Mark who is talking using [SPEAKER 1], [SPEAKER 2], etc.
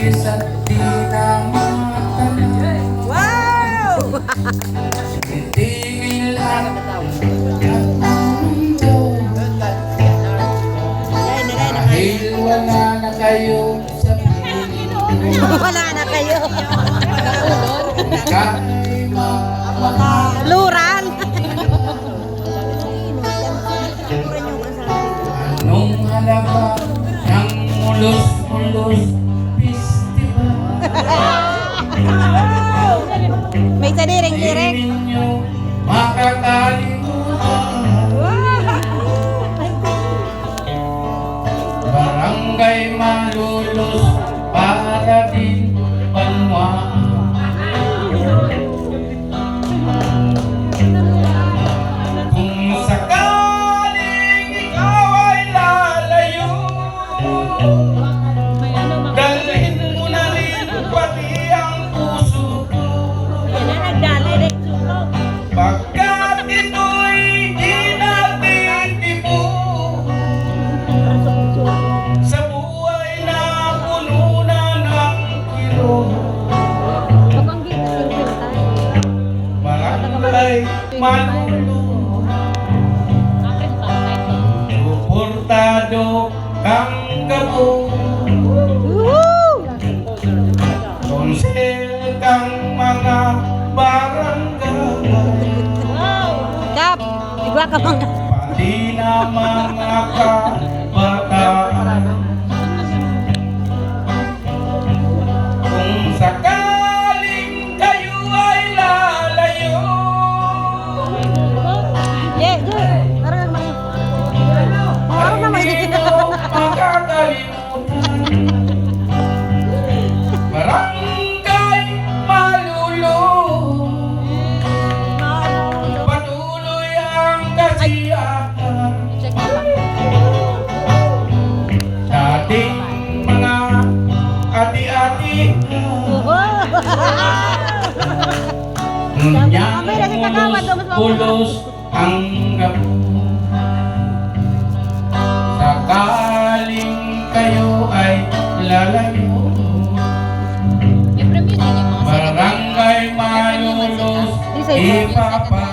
[SPEAKER 1] labis at di na matanaw.
[SPEAKER 2] Wow!
[SPEAKER 1] Titigil ang mundo. Dahil wala na kayo sa piling.
[SPEAKER 2] Wala na kayo.
[SPEAKER 1] Kahit
[SPEAKER 2] Luran.
[SPEAKER 1] anong halaga ng mulos-mulos festival?
[SPEAKER 2] May sadiring-diring.
[SPEAKER 1] Hindi ninyo makakalimutan. Barangay Malulos para din Banwa. Kung sakaling ikaw ay lalayo, dalhin mo na rin pati ang puso ko. Pagkat ito'y di natin tibo sa buhay na puno na ng kirot. Barangay Malulos, suportado kang gabo, konsel kang mga barangay,
[SPEAKER 2] Kap, igwa ka bang
[SPEAKER 1] pati na mga kabataan. Kung sakaling kayo ay lalayo,
[SPEAKER 2] yeah, yeah. Parang naman. Parang naman.
[SPEAKER 1] hindi mo makakalimutan. Barangay Malulos, patuloy ang kasiyahan sa ating mga ati-ati. Ngunyang mulos-mulos ang gabo. Sakaling kayo ay lalayo, Barangay Malulos, ipapa